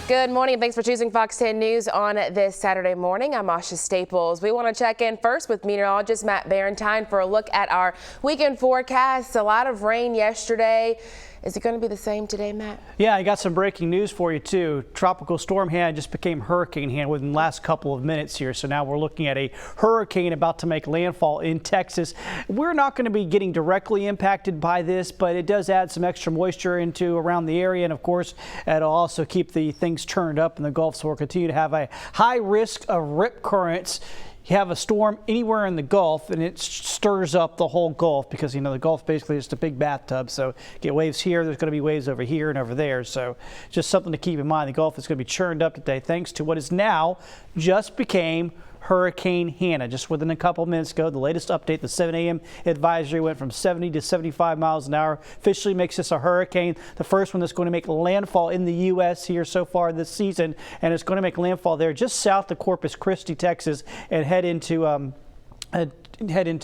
Good morning and thanks for choosing Fox 10 News on this Saturday morning. I'm Asha Staples. We want to check in first with meteorologist Matt Barentine for a look at our weekend forecast. A lot of rain yesterday. Is it going to be the same today, Matt? Yeah, I got some breaking news for you too. Tropical storm Hanna just became Hurricane Hanna within the last couple of minutes here. So now we're looking at a hurricane about to make landfall in Texas. We're not going to be getting directly impacted by this, but it does add some extra moisture into around the area. And of course, it'll also keep the things churned up in the Gulf. So we'll continue to have a high risk of rip currents. You have a storm anywhere in the Gulf and it stirs up the whole Gulf because, you know, the Gulf basically is just a big bathtub. So get waves here, there's going to be waves over here and over there. So just something to keep in mind. The Gulf is going to be churned up today thanks to what is now just became Hurricane Hanna. Just within a couple minutes ago, the latest update, the 7 a.m. advisory went from 70 to 75 miles an hour. Officially makes this a hurricane, the first one that's going to make landfall in the U.S. here so far this season, and it's going to make landfall there just south of Corpus Christi, Texas, and head into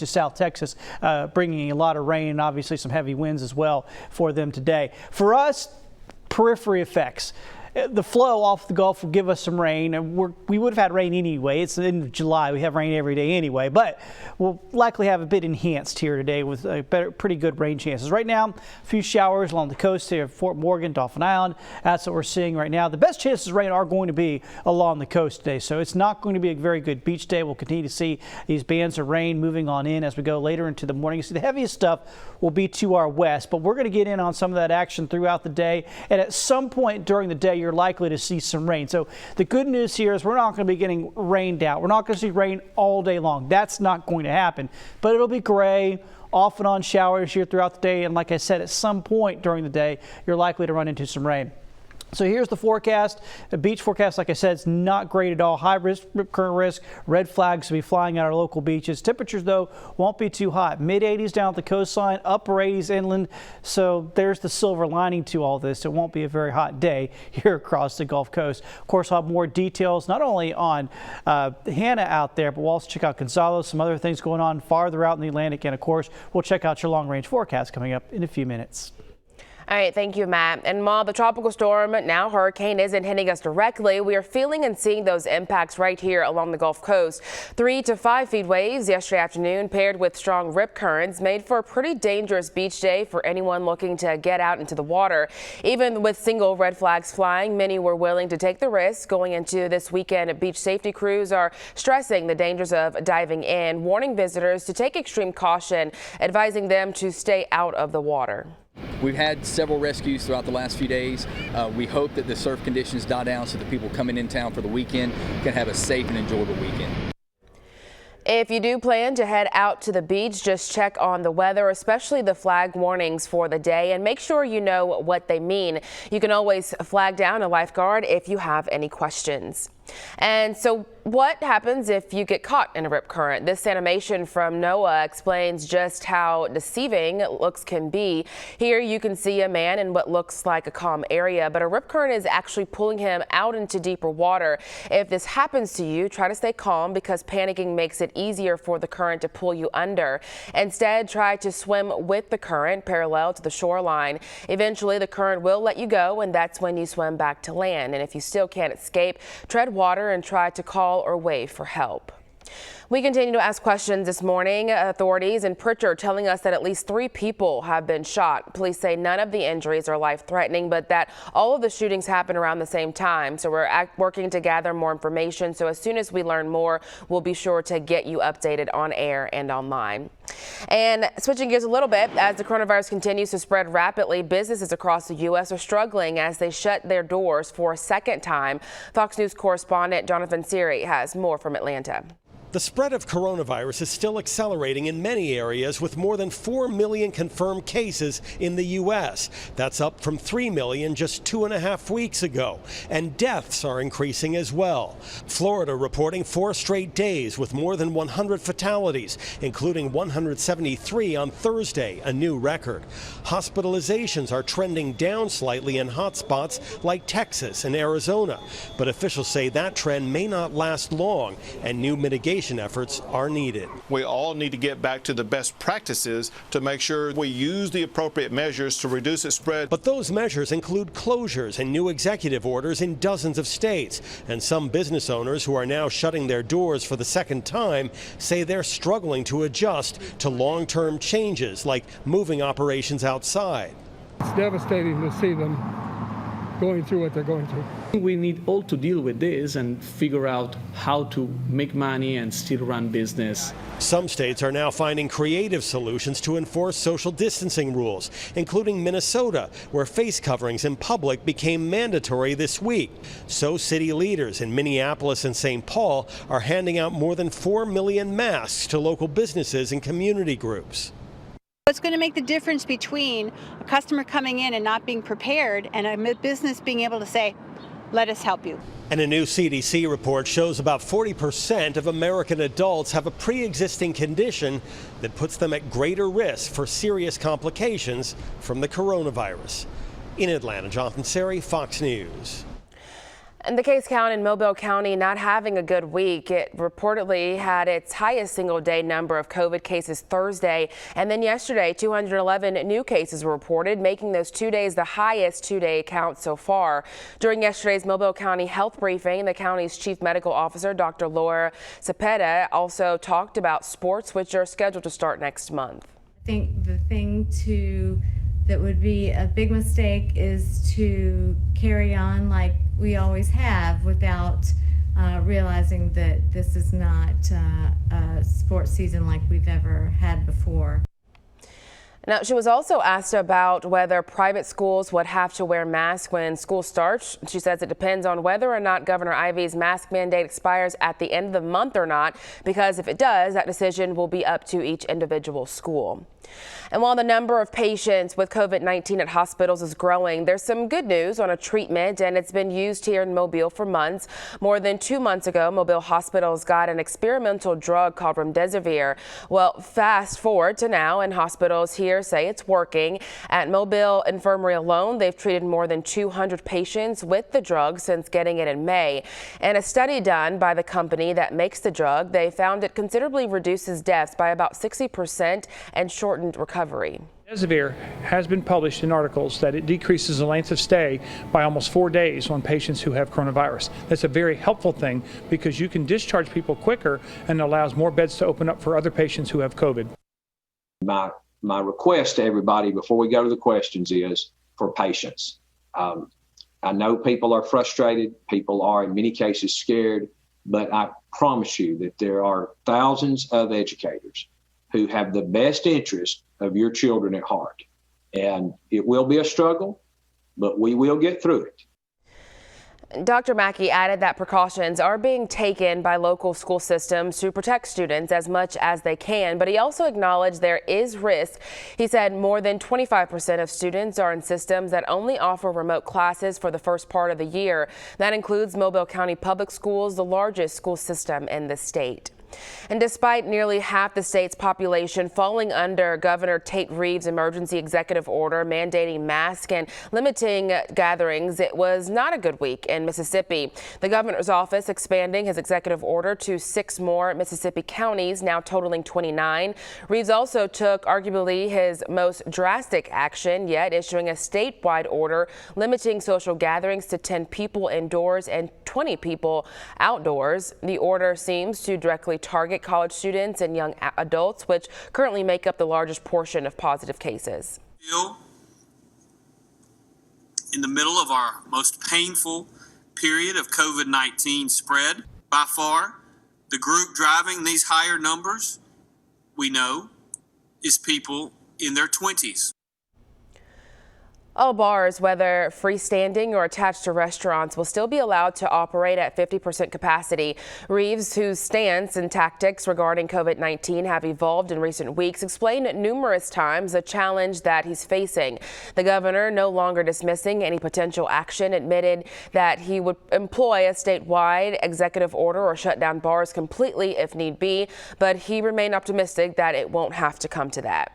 South Texas, bringing a lot of rain and obviously some heavy winds as well for them today. For us, periphery effects. The flow off the Gulf will give us some rain, and we would have had rain anyway. It's in July. We have rain every day anyway, but we'll likely have a bit enhanced here today with pretty good rain chances. Right now, a few showers along the coast here, Fort Morgan, Dauphin Island. That's what we're seeing right now. The best chances of rain are going to be along the coast today, so it's not going to be a very good beach day. We'll continue to see these bands of rain moving on in as we go later into the morning. So the heaviest stuff will be to our west, but we're going to get in on some of that action throughout the day, and at some point during the day, you're likely to see some rain. So the good news here is we're not going to be getting rained out. We're not going to see rain all day long. That's not going to happen, but it'll be gray, off and on showers here throughout the day. And like I said, at some point during the day, you're likely to run into some rain. So here's the forecast. The beach forecast, like I said, is not great at all. High risk, rip current risk, red flags will be flying at our local beaches. Temperatures, though, won't be too hot. Mid-80s down at the coastline, upper 80s inland. So there's the silver lining to all this. It won't be a very hot day here across the Gulf Coast. Of course, I'll have more details, not only on Hanna out there, but we'll also check out Gonzalo, some other things going on farther out in the Atlantic. And, of course, we'll check out your long-range forecast coming up in a few minutes. All right, thank you, Matt. And while the tropical storm, now hurricane, isn't hitting us directly, we are feeling and seeing those impacts right here along the Gulf Coast. 3 to 5 feet waves yesterday afternoon paired with strong rip currents made for a pretty dangerous beach day for anyone looking to get out into the water. Even with single red flags flying, many were willing to take the risk going into this weekend. Beach safety crews are stressing the dangers of diving in, warning visitors to take extreme caution, advising them to stay out of the water. We've had several rescues throughout the last few days. We hope that the surf conditions die down so that people coming in town for the weekend can have a safe and enjoyable weekend. If you do plan to head out to the beach, just check on the weather, especially the flag warnings for the day, and make sure you know what they mean. You can always flag down a lifeguard if you have any questions. And so what happens if you get caught in a rip current? This animation from NOAA explains just how deceiving looks can be. Here you can see a man in what looks like a calm area, but a rip current is actually pulling him out into deeper water. If this happens to you, try to stay calm because panicking makes it easier for the current to pull you under. Instead, try to swim with the current parallel to the shoreline. Eventually, the current will let you go, and that's when you swim back to land. And if you still can't escape, tread water and try to call or wave for help. We continue to ask questions this morning. Authorities in Pritchard telling us that at least 3 people have been shot. Police say none of the injuries are life-threatening, but that all of the shootings happen around the same time. So we're working to gather more information. So as soon as we learn more, we'll be sure to get you updated on air and online. And switching gears a little bit, as the coronavirus continues to spread rapidly, businesses across the U.S. are struggling as they shut their doors for a second time. Fox News correspondent Jonathan Siri has more from Atlanta. The spread of coronavirus is still accelerating in many areas with more than 4 million confirmed cases in the U.S. That's up from 3 million just 2.5 weeks ago. And deaths are increasing as well. Florida reporting 4 straight days with more than 100 fatalities, including 173 on Thursday, a new record. Hospitalizations are trending down slightly in hotspots like Texas and Arizona. But officials say that trend may not last long, and new mitigation mitigation efforts are needed. We all need to get back to the best practices to make sure we use the appropriate measures to reduce its spread. But those measures include closures and new executive orders in dozens of states. And some business owners who are now shutting their doors for the second time say they're struggling to adjust to long-term changes like moving operations outside. It's devastating to see them going through what they're going through. We need all to deal with this and figure out how to make money and still run business. Some states are now finding creative solutions to enforce social distancing rules, including Minnesota, where face coverings in public became mandatory this week. So city leaders in Minneapolis and St. Paul are handing out more than 4 million masks to local businesses and community groups. What's going to make the difference between a customer coming in and not being prepared and a business being able to say, let us help you? And a new CDC report shows about 40% of American adults have a pre-existing condition that puts them at greater risk for serious complications from the coronavirus. In Atlanta, Jonathan Seri, Fox News. And the case count in Mobile County not having a good week. It reportedly had its highest single-day number of COVID cases Thursday. And then yesterday, 211 new cases were reported, making those 2 days the highest two-day count so far. During yesterday's Mobile County health briefing, the county's chief medical officer, Dr. Laura Cepeda, also talked about sports, which are scheduled to start next month. I think the thing that would be a big mistake is to carry on like we always have without realizing that this is not a sports season like we've ever had before. Now, she was also asked about whether private schools would have to wear masks when school starts. She says it depends on whether or not Governor Ivey's mask mandate expires at the end of the month or not, because if it does, that decision will be up to each individual school. And while the number of patients with COVID-19 at hospitals is growing, there's some good news on a treatment, and it's been used here in Mobile for months. More than 2 months ago, Mobile hospitals got an experimental drug called remdesivir. Well, fast forward to now, and hospitals here say it's working. At Mobile Infirmary alone, they've treated more than 200 patients with the drug since getting it in May. And a study done by the company that makes the drug, they found it considerably reduces deaths by about 60% and shortened recovery. Remdesivir has been published in articles that it decreases the length of stay by almost 4 days on patients who have coronavirus. That's a very helpful thing because you can discharge people quicker and allows more beds to open up for other patients who have COVID. My request to everybody before we go to the questions is for patience. I know people are frustrated. People are in many cases scared, but I promise you that there are thousands of educators who have the best interest of your children at heart. And it will be a struggle, but we will get through it. Dr. Mackey added that precautions are being taken by local school systems to protect students as much as they can, but he also acknowledged there is risk. He said more than 25% of students are in systems that only offer remote classes for the first part of the year. That includes Mobile County Public Schools, the largest school system in the state. And despite nearly half the state's population falling under Governor Tate Reeves' emergency executive order mandating masks and limiting gatherings, it was not a good week in Mississippi. The governor's office expanding his executive order to 6 more Mississippi counties, now totaling 29. Reeves also took arguably his most drastic action yet, issuing a statewide order limiting social gatherings to 10 people indoors and 20 people outdoors. The order seems to directly target college students and young adults, which currently make up the largest portion of positive cases. Still in the middle of our most painful period of COVID-19 spread. By far, the group driving these higher numbers, we know, is people in their 20s. All bars, whether freestanding or attached to restaurants, will still be allowed to operate at 50% capacity. Reeves, whose stance and tactics regarding COVID-19 have evolved in recent weeks, explained numerous times the challenge that he's facing. The governor, no longer dismissing any potential action, admitted that he would employ a statewide executive order or shut down bars completely if need be, but he remained optimistic that it won't have to come to that.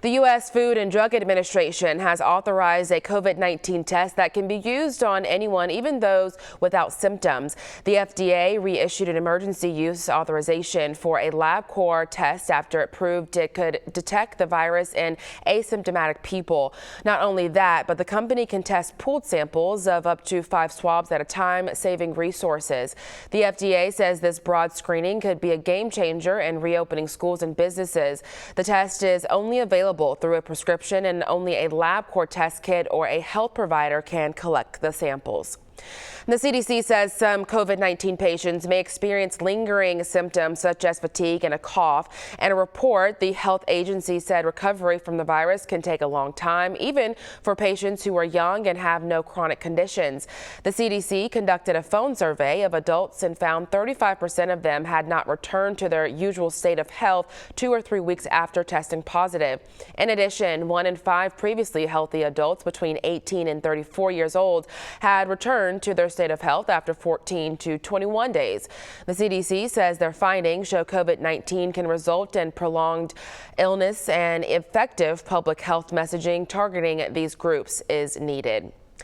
The U.S. Food and Drug Administration has authorized a COVID-19 test that can be used on anyone, even those without symptoms. The FDA reissued an emergency use authorization for a LabCorp test after it proved it could detect the virus in asymptomatic people. Not only that, but the company can test pooled samples of up to 5 swabs at a time, saving resources. The FDA says this broad screening could be a game changer in reopening schools and businesses. The test is only available through a prescription, and only a LabCorp test kit or a health provider can collect the samples. The CDC says some COVID-19 patients may experience lingering symptoms such as fatigue and a cough. In a report, the health agency said recovery from the virus can take a long time, even for patients who are young and have no chronic conditions. The CDC conducted a phone survey of adults and found 35% of them had not returned to their usual state of health 2 or 3 weeks after testing positive. In addition, 1 in 5 previously healthy adults between 18 and 34 years old had returned to their state of health after 14 to 21 days. The CDC says their findings show COVID-19 can result in prolonged illness, and effective public health messaging targeting these groups is needed.